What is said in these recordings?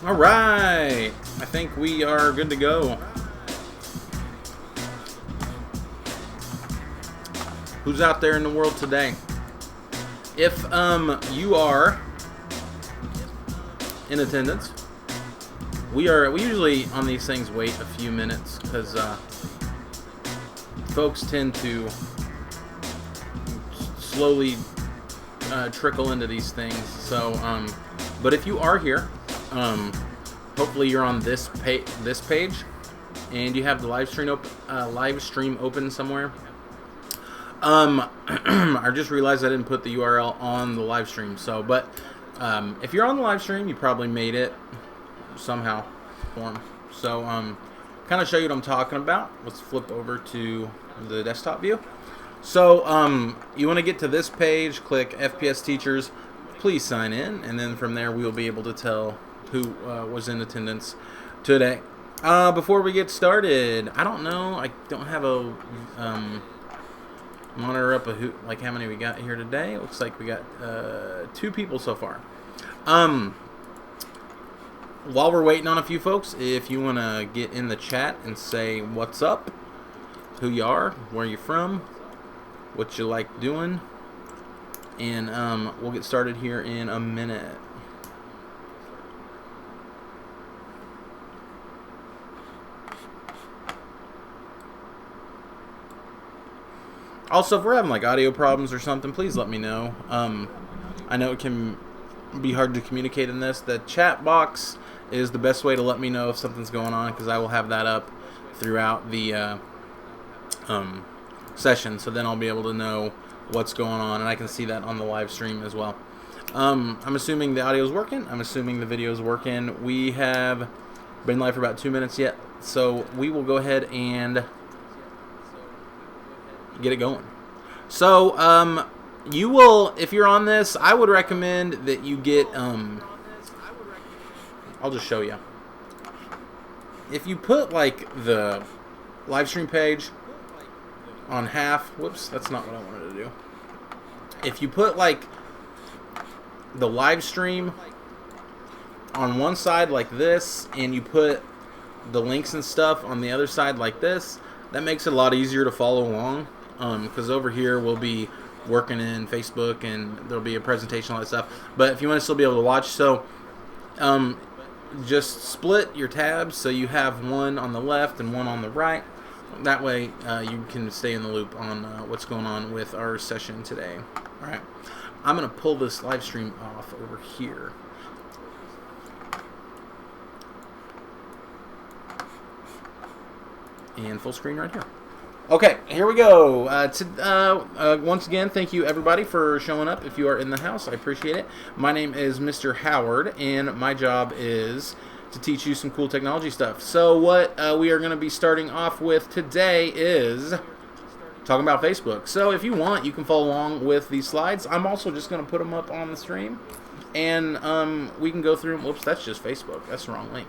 All right, I think we are good to go. Who's out there in the world today? If you are in attendance, we usually on these things wait a few minutes because folks tend to slowly trickle into these things. So, but if you are here, hopefully you're on this page, and you have the live stream open somewhere. I just realized I didn't put the URL on the live stream. So, but if you're on the live stream, you probably made it somehow. So, kind of show you what I'm talking about. Let's flip over to the desktop view. So, you want to get to this page, click FPS Teachers, please sign in, and then from there we will be able to tell who was in attendance today. Before we get started, I don't know, I don't have a monitor up of like how many we got here today. It looks like we got 2 people so far. While we're waiting on a few folks, if you want to get in the chat and say what's up, who you are, where you're from, what you like doing, and we'll get started here in a minute. Also, if we're having like audio problems or something, please let me know. I know it can be hard to communicate in this. The chat box is the best way to let me know if something's going on, because I will have that up throughout the session, so then I'll be able to know what's going on, and I can see that on the live stream as well. I'm assuming the audio is working. I'm assuming the video is working. We have been live for about 2 minutes yet, so we will go ahead and get it going. So, you will, if you're on this, I would recommend that you get, I'll just show you. If you put, like, the live stream page on half, whoops, that's not what I wanted to do. If you put, like, the live stream on one side like this, and you put the links and stuff on the other side like this, that makes it a lot easier to follow along. Because over here we'll be working in Facebook, and there'll be a presentation, all that stuff. But if you want to still be able to watch, so just split your tabs so you have one on the left and one on the right. That way you can stay in the loop on what's going on with our session today. All right, I'm going to pull this live stream off over here. And full screen right here. Okay, here we go. Once again, thank you everybody for showing up. If you are in the house, I appreciate it. My name is Mr. Howard, and my job is to teach you some cool technology stuff. So what we are going to be starting off with today is talking about Facebook. So if you want, you can follow along with these slides. I'm also just going to put them up on the stream, and we can go through them. Whoops, that's just Facebook. That's the wrong link.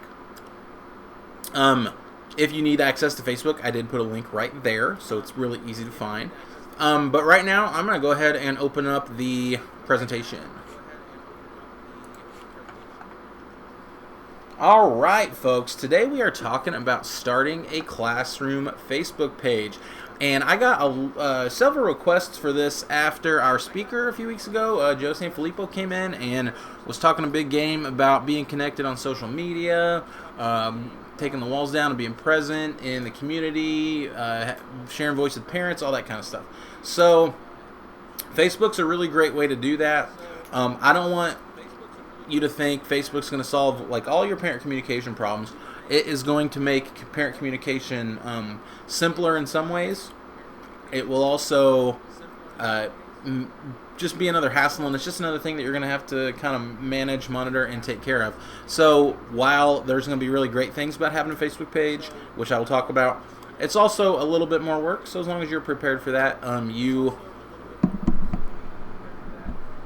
If you need access to Facebook, I did put a link right there, so it's really easy to find. But right now, I'm going to go ahead and open up the presentation. All right, folks. Today we are talking about starting a classroom Facebook page. And I got several requests for this after our speaker a few weeks ago, Joe Sanfilippo, came in and was talking a big game about being connected on social media, taking the walls down and being present in the community, sharing voice with parents, all that kind of stuff. So Facebook's a really great way to do that. I don't want you to think Facebook's going to solve like all your parent communication problems. It is going to make parent communication simpler in some ways. It will also just be another hassle, and it's just another thing that you're going to have to kind of manage, monitor, and take care of. So while there's going to be really great things about having a Facebook page, which I will talk about, it's also a little bit more work. So as long as you're prepared for that,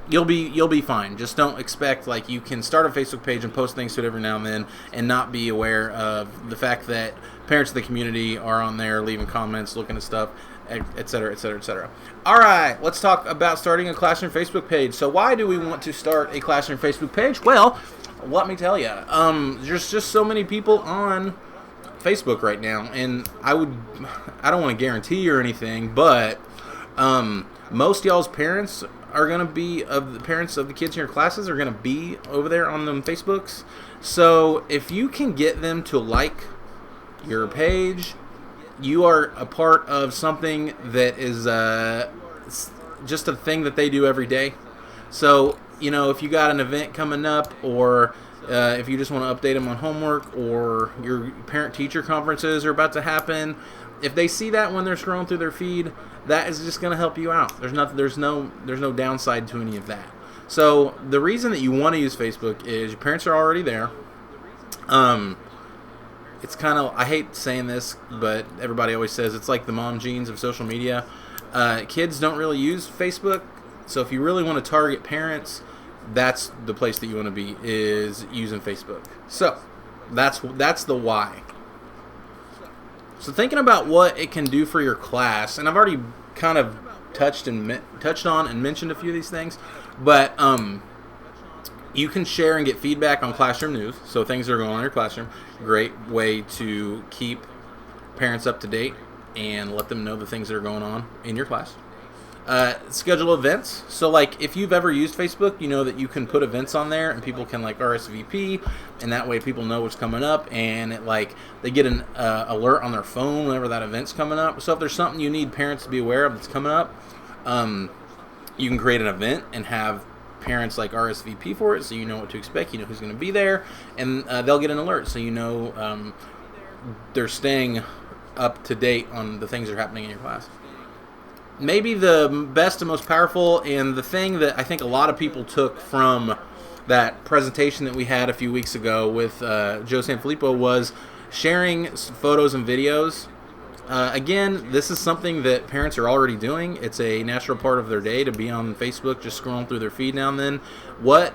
you'll be fine. Just don't expect like you can start a Facebook page and post things to it every now and then and not be aware of the fact that parents of the community are on there leaving comments, looking at stuff, etc., etc., etc. All right, let's talk about starting a classroom Facebook page. So why do we want to start a classroom Facebook page? Well, let me tell you, there's just so many people on Facebook right now, and I don't want to guarantee or anything, but most y'all's parents are going to be, of the parents of the kids in your classes are going to be over there on them Facebooks. So if you can get them to like your page, you are a part of something that is just a thing that they do every day. So, if you got an event coming up, or if you just want to update them on homework, or your parent-teacher conferences are about to happen, if they see that when they're scrolling through their feed, that is just going to help you out. There's no downside to any of that. So the reason that you want to use Facebook is your parents are already there. It's kind of, I hate saying this, but everybody always says it's like the mom genes of social media. Kids don't really use Facebook, so if you really want to target parents, that's the place that you want to be, is using Facebook. So that's the why. So thinking about what it can do for your class, and I've already kind of touched on and mentioned a few of these things, but you can share and get feedback on classroom news, so things that are going on in your classroom. Great way to keep parents up to date and let them know the things that are going on in your class. Schedule events. So like if you've ever used Facebook, you know that you can put events on there and people can like RSVP, and that way people know what's coming up, and they get an alert on their phone whenever that event's coming up. So if there's something you need parents to be aware of that's coming up, you can create an event and have parents like RSVP for it, so you know what to expect, you know who's going to be there, and they'll get an alert, so they're staying up to date on the things that are happening in your class. Maybe the best and most powerful, and the thing that I think a lot of people took from that presentation that we had a few weeks ago with Joe Sanfilippo, was sharing photos and videos. Again, this is something that parents are already doing. It's a natural part of their day to be on Facebook, just scrolling through their feed now and then. What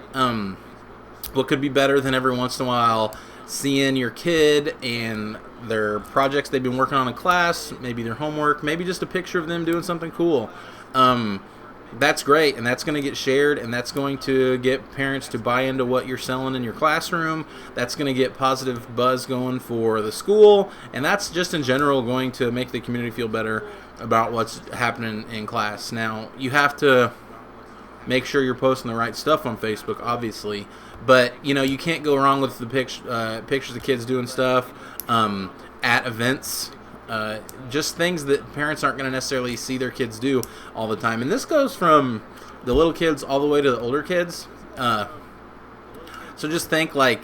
could be better than every once in a while seeing your kid and their projects they've been working on in class, maybe their homework, maybe just a picture of them doing something cool. That's great, and that's going to get shared, and that's going to get parents to buy into what you're selling in your classroom. That's going to get positive buzz going for the school, and that's just in general going to make the community feel better about what's happening in class. Now, you have to make sure you're posting the right stuff on Facebook, obviously, but you can't go wrong with the pictures of kids doing stuff at events. Just things that parents aren't going to necessarily see their kids do all the time. And this goes from the little kids all the way to the older kids. So just think like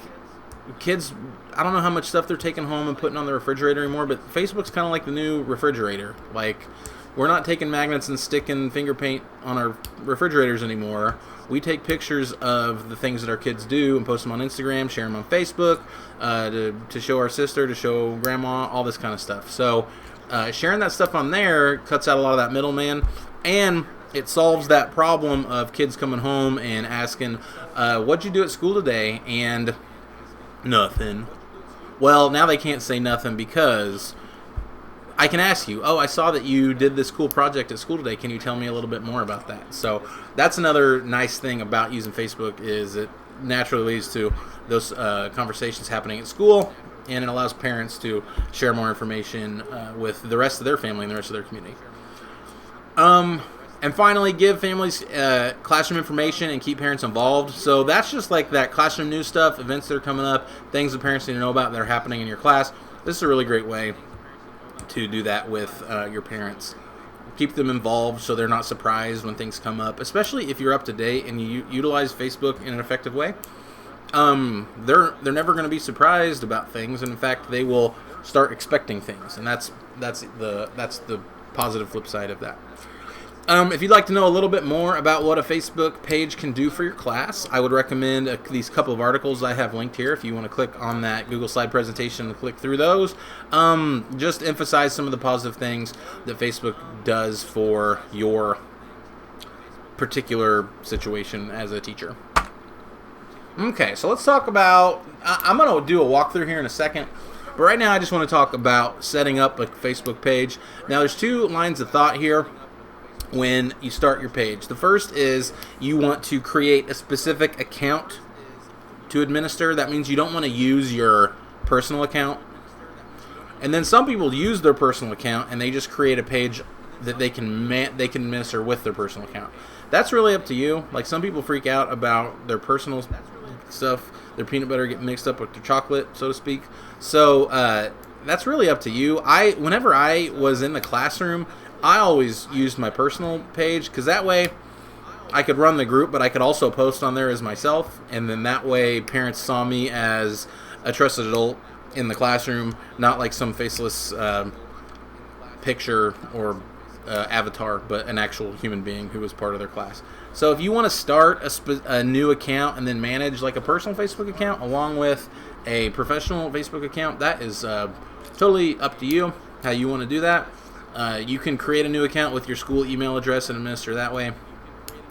kids, I don't know how much stuff they're taking home and putting on the refrigerator anymore, but Facebook's kind of like the new refrigerator. Like, we're not taking magnets and sticking finger paint on our refrigerators anymore. We take pictures of the things that our kids do and post them on Instagram, share them on Facebook, to show our sister, to show grandma, all this kind of stuff. So sharing that stuff on there cuts out a lot of that middleman, and it solves that problem of kids coming home and asking, what'd you do at school today? And nothing. Well, now they can't say nothing because I can ask you, I saw that you did this cool project at school today. Can you tell me a little bit more about that? So that's another nice thing about using Facebook, is it naturally leads to those conversations happening at school, and it allows parents to share more information with the rest of their family and the rest of their community. And finally, give families classroom information and keep parents involved. So that's just like that classroom news stuff, events that are coming up, things that parents need to know about that are happening in your class. This is a really great way to do that with your parents. Keep them involved so they're not surprised when things come up, especially if you're up to date and you utilize Facebook in an effective way. They're never going to be surprised about things, and in fact they will start expecting things, and that's the positive flip side of that. If you'd like to know a little bit more about what a Facebook page can do for your class, I would recommend these couple of articles I have linked here. If you want to click on that Google slide presentation and click through those, just emphasize some of the positive things that Facebook does for your particular situation as a teacher. Okay, so let's talk about, I'm going to do a walkthrough here in a second, but right now I just want to talk about setting up a Facebook page. Now there's two lines of thought here when you start your page. The first is you want to create a specific account to administer. That means you don't want to use your personal account. And then some people use their personal account and they just create a page that they can administer with their personal account. That's really up to you. Like, some people freak out about their personal stuff, their peanut butter getting mixed up with their chocolate, so to speak. So that's really up to you. Whenever I was in the classroom, I always used my personal page, because that way I could run the group, but I could also post on there as myself, and then that way parents saw me as a trusted adult in the classroom, not like some faceless picture or avatar, but an actual human being who was part of their class. So if you want to start a new account and then manage like a personal Facebook account along with a professional Facebook account, that is totally up to you how you want to do that. You can create a new account with your school email address and administer that way.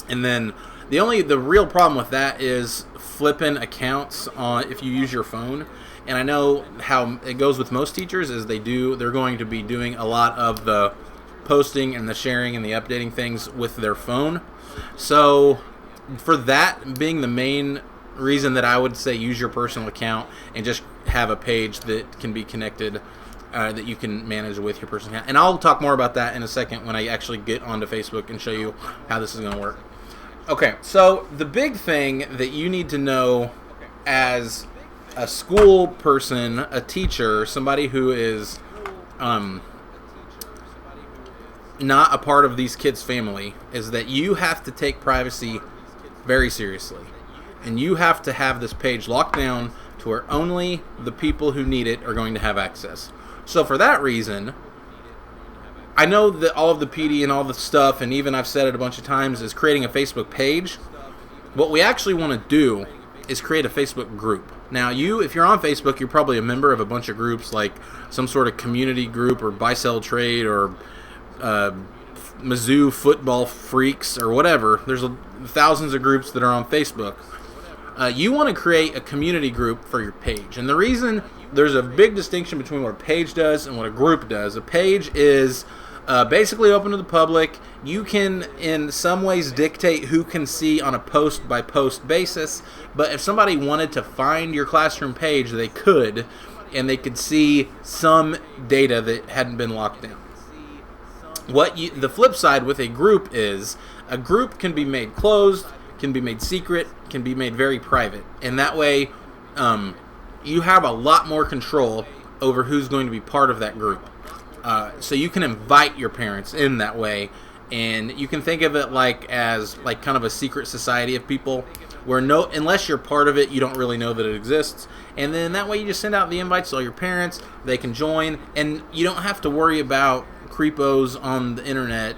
And then the real problem with that is flipping accounts on if you use your phone. And I know how it goes with most teachers is they're going to be doing a lot of the posting and the sharing and the updating things with their phone. So for that being the main reason that I would say use your personal account and just have a page that can be connected, that you can manage with your personal account. And I'll talk more about that in a second when I actually get onto Facebook and show you how this is going to work. Okay, so the big thing that you need to know as a school person, a teacher, somebody who is not a part of these kids' family, is that you have to take privacy very seriously. And you have to have this page locked down to where only the people who need it are going to have access. So for that reason, I know that all of the PD and all the stuff, and even I've said it a bunch of times, is creating a Facebook page. What we actually want to do is create a Facebook group. Now, if you're on Facebook, you're probably a member of a bunch of groups, like some sort of community group or buy-sell trade or Mizzou football freaks or whatever. There's thousands of groups that are on Facebook. You want to create a community group for your page. And the reason there's a big distinction between what a page does and what a group does. A page is basically open to the public. You can, in some ways, dictate who can see on a post-by-post basis. But if somebody wanted to find your classroom page, they could, and they could see some data that hadn't been locked down. The flip side with a group is a group can be made closed, can be made secret, can be made very private. And that way, you have a lot more control over who's going to be part of that group. So you can invite your parents in that way, and you can think of it as kind of a secret society of people where unless you're part of it, you don't really know that it exists. And then that way you just send out the invites to all your parents, they can join, and you don't have to worry about creepos on the internet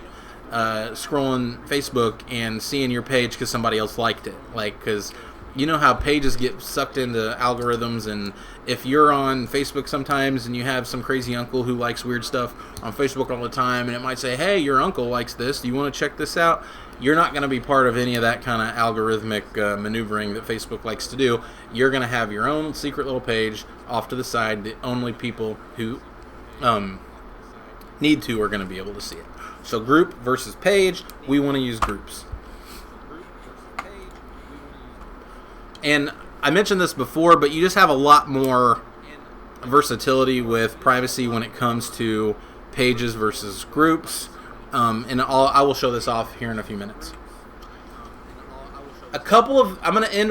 scrolling Facebook and seeing your page because somebody else liked it. Because you know how pages get sucked into algorithms, and if you're on Facebook sometimes and you have some crazy uncle who likes weird stuff on Facebook all the time, and it might say, hey, your uncle likes this, do you want to check this out? You're not going to be part of any of that kind of algorithmic maneuvering that Facebook likes to do. You're going to have your own secret little page off to the side that only people who need to are going to be able to see it. So group versus page, we want to use groups. And I mentioned this before, but you just have a lot more versatility with privacy when it comes to pages versus groups. And I will show this off here in a few minutes. I'm going to end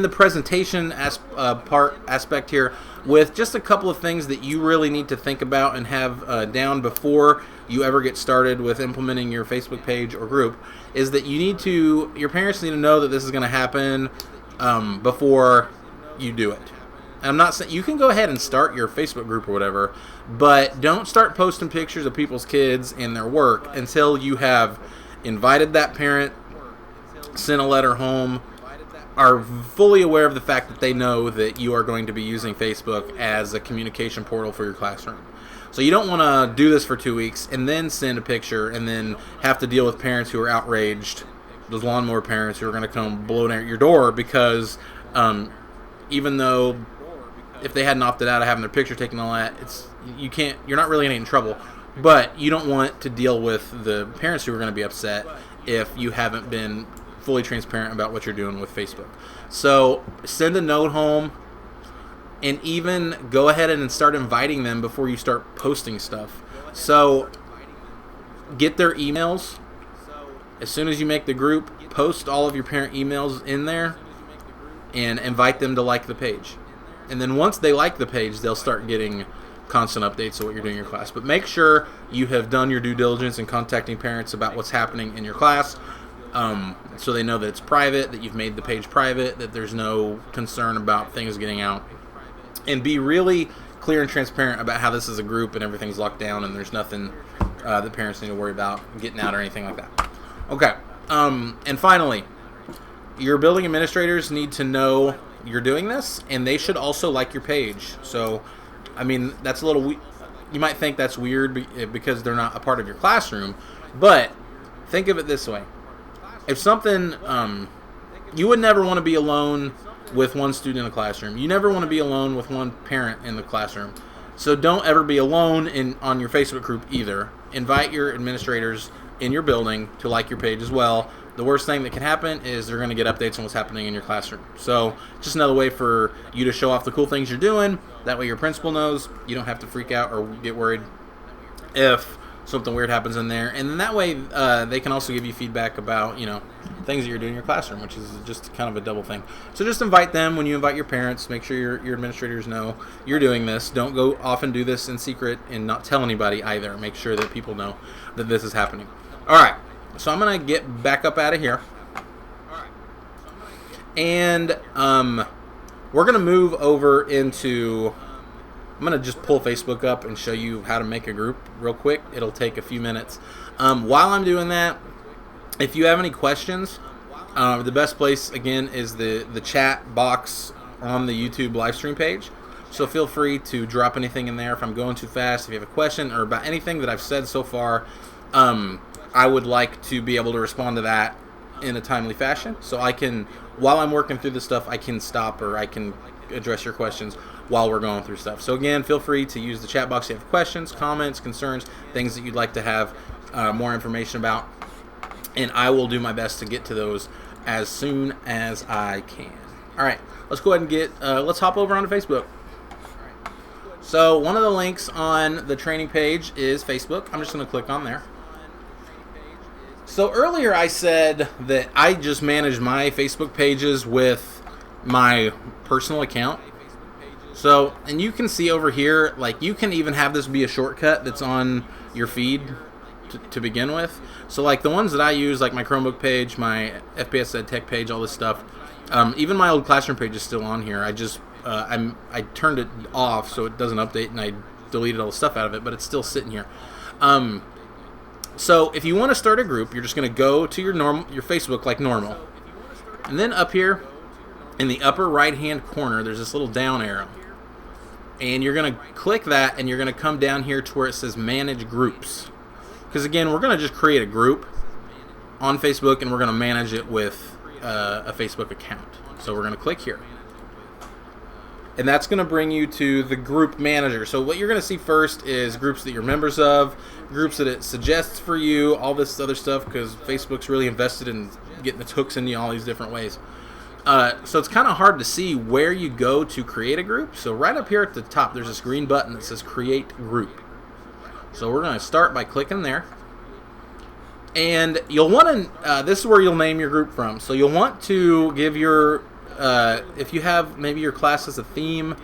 the presentation aspect here with just a couple of things that you really need to think about and have down before you ever get started with implementing your Facebook page or group. Is that your parents need to know that this is going to happen before you do it. I'm not saying you can go ahead and start your Facebook group or whatever, but don't start posting pictures of people's kids and their work until you have invited that parent, sent a letter home, are fully aware of the fact that they know that you are going to be using Facebook as a communication portal for your classroom. So you don't want to do this for 2 weeks and then send a picture and then have to deal with parents who are outraged, those lawnmower parents who are going to come blow down your door because even though if they hadn't opted out of having their picture taken and all that, you're not really in trouble, but you don't want to deal with the parents who are going to be upset if you haven't been fully transparent about what you're doing with Facebook. So send a note home, and even go ahead and start inviting them before you start posting stuff. So get their emails. As soon as you make the group, post all of your parent emails in there and invite them to like the page. And then once they like the page, they'll start getting constant updates of what you're doing in your class. But make sure you have done your due diligence in contacting parents about what's happening in your class, so they know that it's private, that you've made the page private, that there's no concern about things getting out. And be really clear and transparent about how this is a group and everything's locked down and there's nothing that parents need to worry about getting out or anything like that. Okay. And finally, your building administrators need to know you're doing this, and they should also like your page. So, I mean, that's a little you might think that's weird because they're not a part of your classroom, but think of it this way. If something, you would never want to be alone with one student in a classroom. You never want to be alone with one parent in the classroom. So don't ever be alone on your Facebook group either. Invite your administrators in your building to like your page as well. The worst thing that can happen is they're going to get updates on what's happening in your classroom. So just another way for you to show off the cool things you're doing. That way your principal knows. You don't have to freak out or get worried if something weird happens in there. And then that way they can also give you feedback about, things that you're doing in your classroom, which is just kind of a double thing. So just invite them when you invite your parents. Make sure your administrators know you're doing this. Don't go off and do this in secret and not tell anybody either. Make sure that people know that this is happening. All right. So I'm going to get back up out of here. And we're going to move over into... I'm going to just pull Facebook up and show you how to make a group real quick. It'll take a few minutes. While I'm doing that, if you have any questions, the best place, again, is the chat box on the YouTube live stream page. So feel free to drop anything in there if I'm going too fast. If you have a question or about anything that I've said so far, I would like to be able to respond to that in a timely fashion. So I can, while I'm working through this stuff, I can stop or I can address your questions while we're going through stuff. So again, feel free to use the chat box if you have questions, comments, concerns, things that you'd like to have more information about. And I will do my best to get to those as soon as I can. All right, let's go ahead and let's hop over onto Facebook. So one of the links on the training page is Facebook. I'm just going to click on there. So earlier I said that I just manage my Facebook pages with my personal account. So, and you can see over here, like you can even have this be a shortcut that's on your feed to begin with. So like the ones that I use, like my Chromebook page, my FPS Ed Tech page, all this stuff, even my old classroom page is still on here. I just, I turned it off so it doesn't update, and I deleted all the stuff out of it, but it's still sitting here. So if you want to start a group, you're just going to go to your Facebook like normal. And then up here in the upper right hand corner, there's this little down arrow. And you're going to click that, and you're going to come down here to where it says manage groups. Because again, we're going to just create a group on Facebook, and we're going to manage it with a Facebook account. So we're going to click here. And that's going to bring you to the group manager. So what you're going to see first is groups that you're members of, groups that it suggests for you, all this other stuff, because Facebook's really invested in getting its hooks into you all these different ways. So it's kind of hard to see where you go to create a group. So right up here at the top, there's this green button that says create group. So we're going to start by clicking there. And you'll want to, this is where you'll name your group from. So you'll want to give your, if you have, maybe your class has a theme,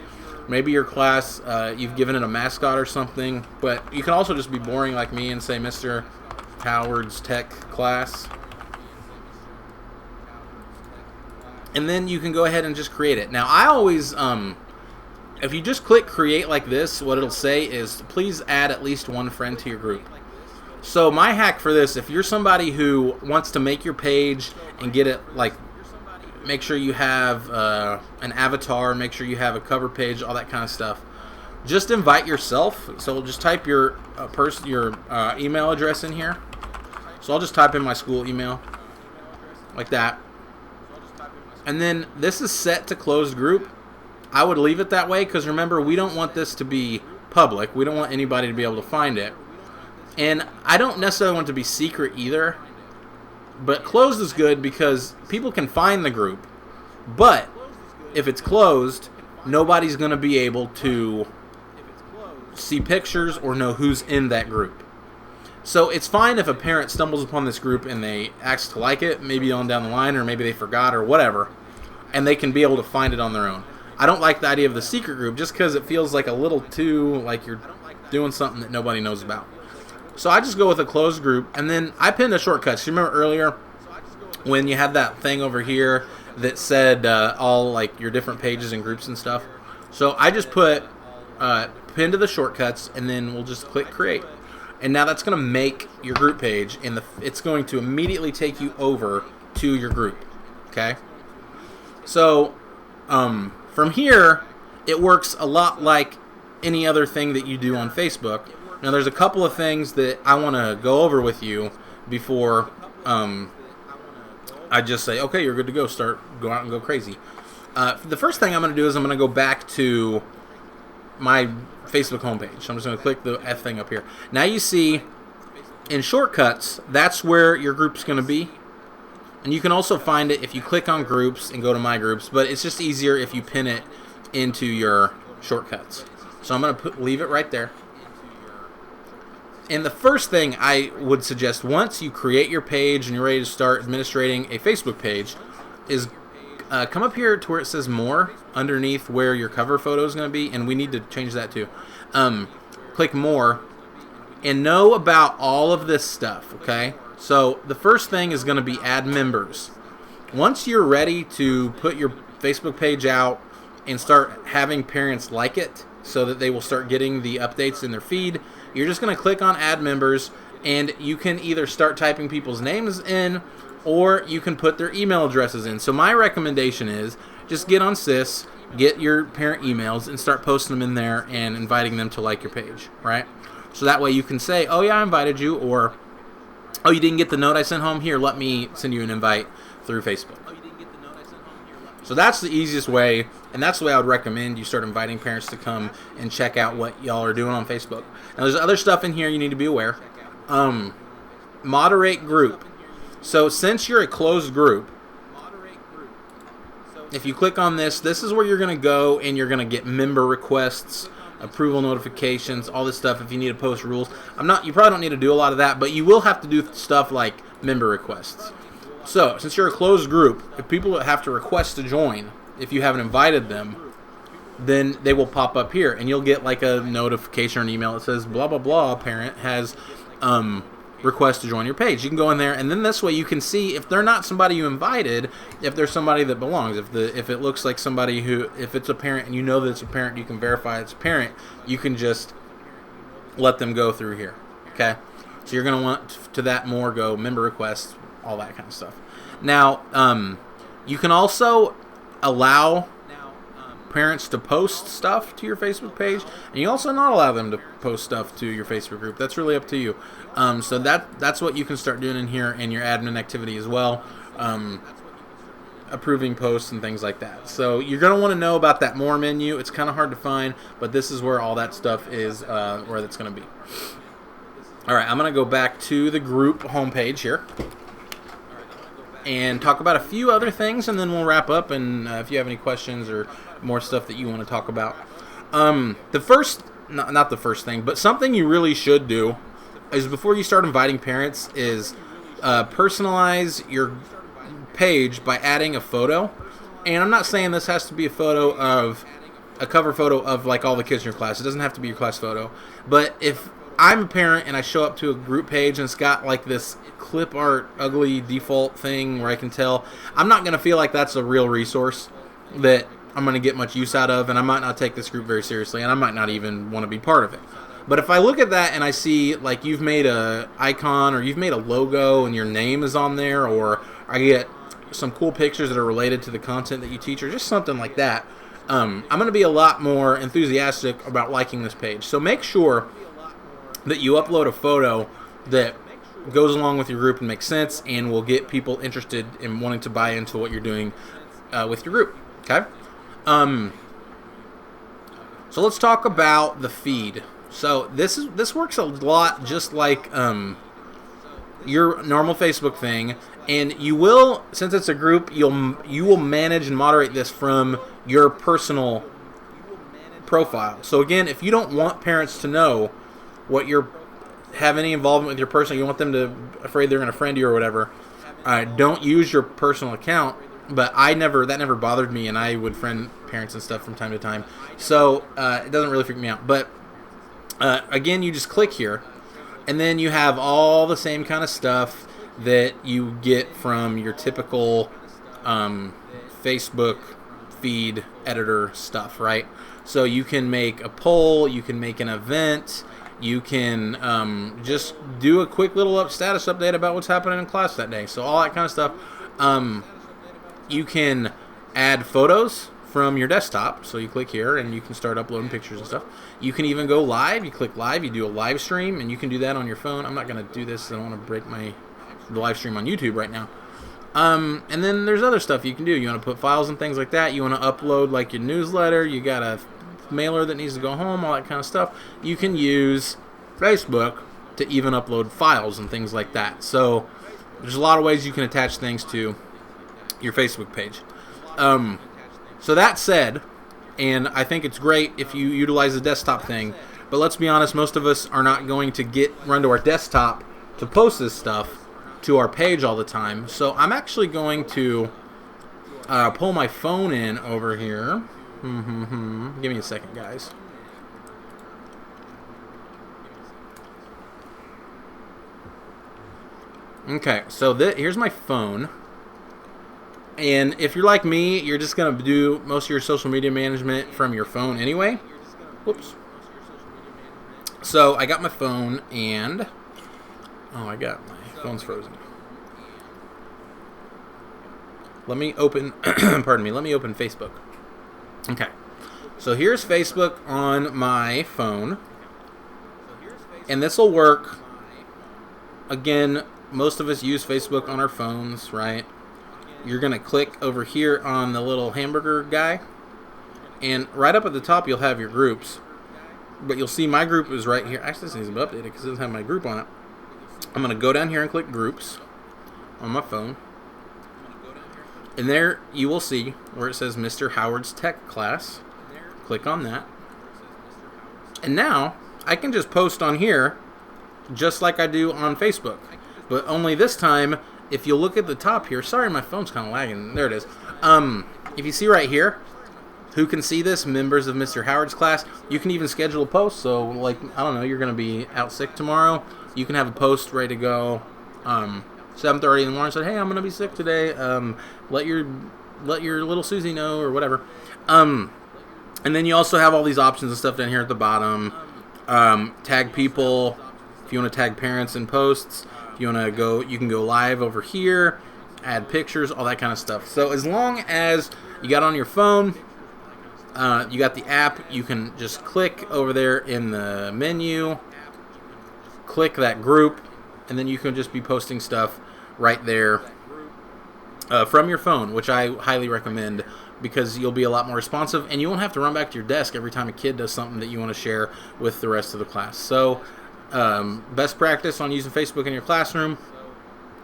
maybe your class, you've given it a mascot or something, but you can also just be boring like me and say Mr. Howard's Tech class. And then you can go ahead and just create it. Now I always, if you just click create like this, what it'll say is please add at least one friend to your group. So my hack for this, if you're somebody who wants to make your page and get it, like, make sure you have an avatar, make sure you have a cover page, all that kind of stuff, just invite yourself. So just type your email address in here. So I'll just type in my school email like that. And then this is set to closed group. I would leave it that way because remember, we don't want this to be public. We don't want anybody to be able to find it. And I don't necessarily want it to be secret either. But closed is good because people can find the group, but if it's closed, nobody's going to be able to see pictures or know who's in that group. So it's fine if a parent stumbles upon this group and they ask to like it, maybe on down the line, or maybe they forgot or whatever, and they can be able to find it on their own. I don't like the idea of the secret group just because it feels like a little too like you're doing something that nobody knows about. So I just go with a closed group, and then I pinned a shortcut. So you remember earlier when you had that thing over here that said all like your different pages and groups and stuff? So I just put pin to the shortcuts, and then we'll just click create. And now that's going to make your group page, and it's going to immediately take you over to your group. Okay? So from here, it works a lot like any other thing that you do on Facebook. Now, there's a couple of things that I want to go over with you before I just say, okay, you're good to go. Go out and go crazy. The first thing I'm going to do is I'm going to go back to my Facebook homepage. So I'm just going to click the F thing up here. Now you see in shortcuts, that's where your group's going to be. And you can also find it if you click on groups and go to my groups, but it's just easier if you pin it into your shortcuts. So I'm going to leave it right there. And the first thing I would suggest once you create your page and you're ready to start administrating a Facebook page is come up here to where it says more underneath where your cover photo is going to be, and we need to change that too. Click more and know about all of this stuff, okay? So the first thing is going to be add members. Once you're ready to put your Facebook page out and start having parents like it so that they will start getting the updates in their feed, you're just going to click on add members, and you can either start typing people's names in or you can put their email addresses in. So my recommendation is just get on Sys, get your parent emails, and start posting them in there and inviting them to like your page, right? So that way you can say, oh yeah, I invited you, or oh, you didn't get the note I sent home? Here, let me send you an invite through Facebook. So that's the easiest way, and that's the way I would recommend you start inviting parents to come and check out what y'all are doing on Facebook. Now, there's other stuff in here you need to be aware. Moderate group. So since you're a closed group, if you click on this, this is where you're going to go and you're going to get member requests, approval notifications, all this stuff if you need to post rules. You probably don't need to do a lot of that, but you will have to do stuff like member requests. So, since you're a closed group, if people have to request to join, if you haven't invited them, then they will pop up here, and you'll get like a notification or an email that says, blah, blah, blah, parent has request to join your page. You can go in there, and then this way you can see if they're not somebody you invited, if there's somebody that belongs. If it looks like somebody who, if it's a parent and you know that it's a parent, you can verify it's a parent, you can just let them go through here, okay? So you're going to want to that more go member requests, all that kind of stuff. Now, you can also allow parents to post stuff to your Facebook page, and you also not allow them to post stuff to your Facebook group. That's really up to you. So that's what you can start doing in here in your admin activity as well, approving posts and things like that. So you're going to want to know about that more menu. It's kind of hard to find, but this is where all that stuff is, where that's going to be. All right, I'm going to go back to the group homepage here and talk about a few other things, and then we'll wrap up. And if you have any questions or more stuff that you want to talk about, the first, not the first thing, but something you really should do is before you start inviting parents is personalize your page by adding a photo. And I'm not saying this has to be a photo of a cover photo of like all the kids in your class. It doesn't have to be your class photo. But if I'm a parent and I show up to a group page and it's got like this clip art ugly default thing where I can tell, I'm not going to feel like that's a real resource that I'm going to get much use out of, and I might not take this group very seriously, and I might not even want to be part of it. But if I look at that and I see like you've made a icon or you've made a logo and your name is on there, or I get some cool pictures that are related to the content that you teach, or just something like that, I'm going to be a lot more enthusiastic about liking this page. So make sure that you upload a photo that goes along with your group and makes sense and will get people interested in wanting to buy into what you're doing with your group. Okay? So let's talk about the feed. So this works a lot just like your normal Facebook thing, and you will, since it's a group, you will manage and moderate this from your personal profile. So again, if you don't want parents to know what you're have any involvement with your person, you want them to afraid they're going to friend you or whatever, don't use your personal account. But that never bothered me, and I would friend parents and stuff from time to time. So it doesn't really freak me out. But again, you just click here, and then you have all the same kind of stuff that you get from your typical Facebook feed editor stuff, right? So you can make a poll, you can make an event, you can just do a quick little status update about what's happening in class that day. So all that kind of stuff. You can add photos from your desktop. So you click here and you can start uploading pictures and stuff. You can even go live. You click live, you do a live stream, and you can do that on your phone. I'm not going to do this. I don't want to break the live stream on YouTube right now. And then there's other stuff you can do. You want to put files and things like that. You want to upload like your newsletter. You got a mailer that needs to go home, all that kind of stuff. You can use Facebook to even upload files and things like that. So there's a lot of ways you can attach things to your Facebook page. So that said, and I think it's great if you utilize the desktop thing, but let's be honest, most of us are not going to run to our desktop to post this stuff to our page all the time. So I'm actually going to pull my phone in over here. Give me a second, guys. Okay, so here's my phone. And if you're like me, you're just going to do most of your social media management from your phone anyway. Whoops. So I got my phone and... Oh, my phone's frozen. Let me open... pardon me. Let me open Facebook. Okay. So here's Facebook on my phone. And this will work. Again, most of us use Facebook on our phones, right? You're going to click over here on the little hamburger guy. And right up at the top, you'll have your groups. But you'll see my group is right here. Actually, this needs to be updated because it doesn't have my group on it. I'm going to go down here and click groups on my phone. And there you will see where it says Mr. Howard's Tech Class. Click on that. And now I can just post on here just like I do on Facebook. But only this time, if you look at the top here, sorry, my phone's kind of lagging. There it is. If you see right here, who can see this? Members of Mr. Howard's class. You can even schedule a post. So, like, I don't know, you're going to be out sick tomorrow. You can have a post ready to go 7:30 in the morning. Say, hey, I'm going to be sick today. Let your little Susie know or whatever. And then you also have all these options and stuff down here at the bottom. Tag people. If you want to tag parents in posts. You want to go, you can go live over here, add pictures, all that kind of stuff. So as long as you got on your phone, you got the app, you can just click over there in the menu, click that group, and then you can just be posting stuff right there from your phone, which I highly recommend because you'll be a lot more responsive and you won't have to run back to your desk every time a kid does something that you want to share with the rest of the class. So best practice on using Facebook in your classroom,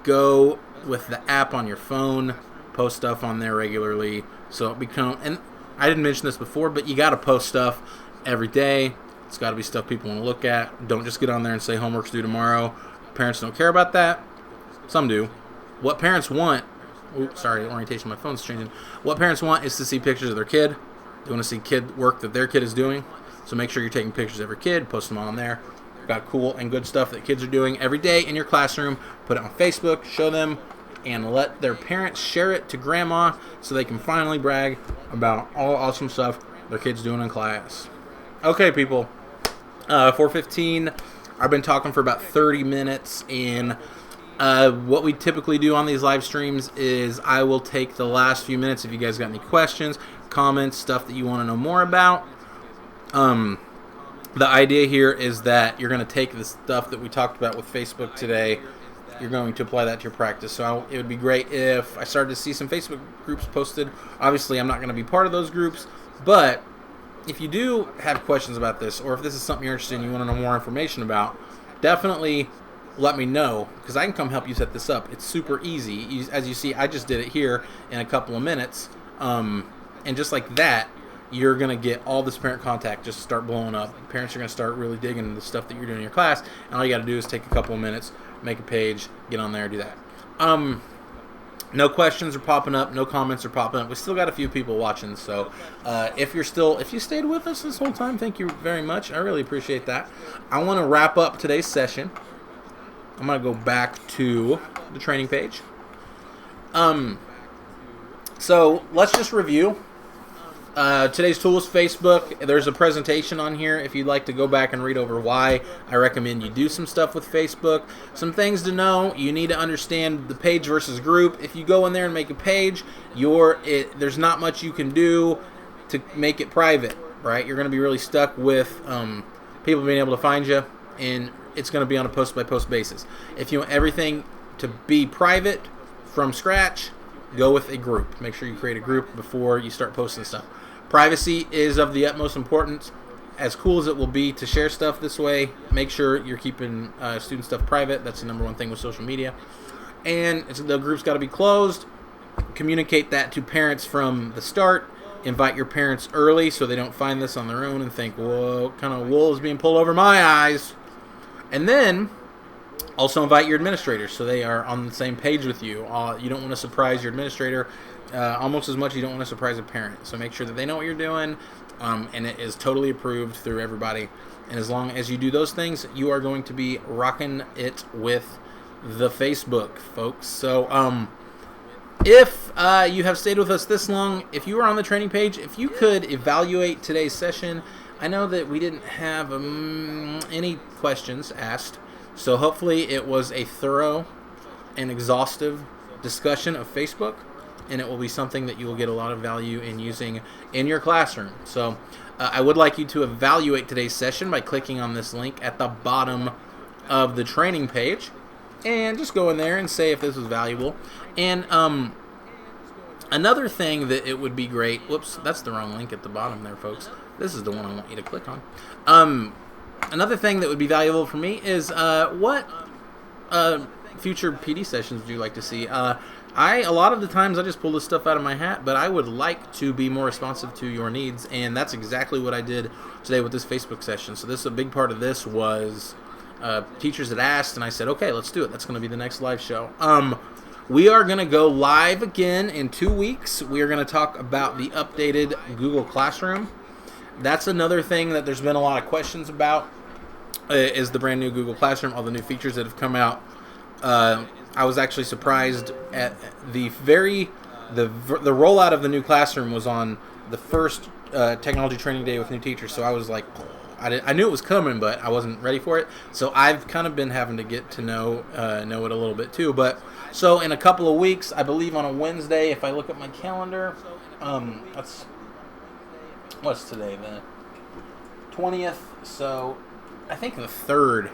go with the app on your phone, post stuff on there regularly. So it and I didn't mention this before, but you got to post stuff every day. It's got to be stuff people want to look at. Don't just get on there and say homework's due tomorrow. Parents don't care about that. Some do. What parents want, orientation, my phone's changing. What parents want is to see pictures of their kid. They want to see work that their kid is doing. So make sure you're taking pictures of every kid, post them on there. Got cool and good stuff that kids are doing every day in your classroom. Put it on Facebook, show them, and let their parents share it to grandma so they can finally brag about all awesome stuff their kids doing in class. Okay, people. 4:15. I've been talking for about 30 minutes, and what we typically do on these live streams is I will take the last few minutes if you guys got any questions, comments, stuff that you want to know more about. The idea here is that you're going to take the stuff that we talked about with Facebook today, you're going to apply that to your practice. So it would be great if I started to see some Facebook groups posted. Obviously, I'm not going to be part of those groups, but if you do have questions about this, or if this is something you're interested in, you want to know more information about, definitely let me know, because I can come help you set this up. It's super easy. As you see, I just did it here in a couple of minutes. And just like that, you're going to get all this parent contact just start blowing up. Parents are going to start really digging the stuff that you're doing in your class, and all you got to do is take a couple of minutes, make a page, get on there, do that. No questions are popping up, no comments are popping up. We still got a few people watching, so if you stayed with us this whole time, thank you very much. I really appreciate that. I want to wrap up today's session. I'm going to go back to the training page. So let's just review. Today's tool is Facebook. There's a presentation on here if you'd like to go back and read over why I recommend you do some stuff with Facebook. Some things to know. You need to understand the page versus group. If you go in there and make a page, there's not much you can do to make it private, right? You're going to be really stuck with people being able to find you, and it's going to be on a post-by-post basis. If you want everything to be private from scratch, go with a group. Make sure you create a group before you start posting stuff. Privacy is of the utmost importance. As cool as it will be to share stuff this way, make sure you're keeping student stuff private. That's the number one thing with social media. And the group's got to be closed. Communicate that to parents from the start. Invite your parents early so they don't find this on their own and think, whoa, what kind of wool is being pulled over my eyes? And then also invite your administrators so they are on the same page with you. You don't want to surprise your administrator almost as much as you don't want to surprise a parent. So make sure that they know what you're doing, and it is totally approved through everybody. And as long as you do those things, you are going to be rocking it with the Facebook, folks. So if you have stayed with us this long, if you were on the training page, if you could evaluate today's session. I know that we didn't have any questions asked. So hopefully it was a thorough and exhaustive discussion of Facebook, and it will be something that you will get a lot of value in using in your classroom. So I would like you to evaluate today's session by clicking on this link at the bottom of the training page, and just go in there and say if this was valuable. And another thing that it would be great, whoops, that's the wrong link at the bottom there, folks. This is the one I want you to click on. Another thing that would be valuable for me is what future PD sessions would you like to see? A lot of the times I just pull this stuff out of my hat, but I would like to be more responsive to your needs, and that's exactly what I did today with this Facebook session. So a big part of this was teachers had asked, and I said, okay, let's do it. That's going to be the next live show. We are going to go live again in 2 weeks. We are going to talk about the updated Google Classroom. That's another thing that there's been a lot of questions about, is the brand new Google Classroom, all the new features that have come out. I was actually surprised at the rollout of the new Classroom was on the first technology training day with new teachers. So I was like, I knew it was coming, but I wasn't ready for it. So I've kind of been having to get to know it a little bit too. But so in a couple of weeks, I believe on a Wednesday, if I look at my calendar, what's today, the 20th? So I think the 3rd.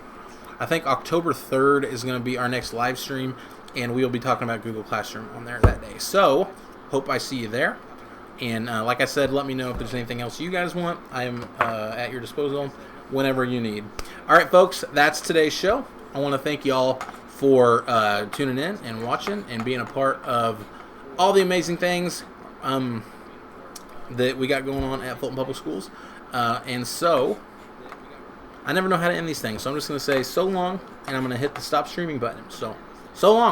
I think October 3rd is going to be our next live stream, and we'll be talking about Google Classroom on there that day. So hope I see you there. And like I said, let me know if there's anything else you guys want. I am at your disposal whenever you need. All right, folks, that's today's show. I want to thank you all for tuning in and watching and being a part of all the amazing things that we got going on at Fulton Public Schools. And so I never know how to end these things, so I'm just going to say so long, and I'm going to hit the stop streaming button. So long.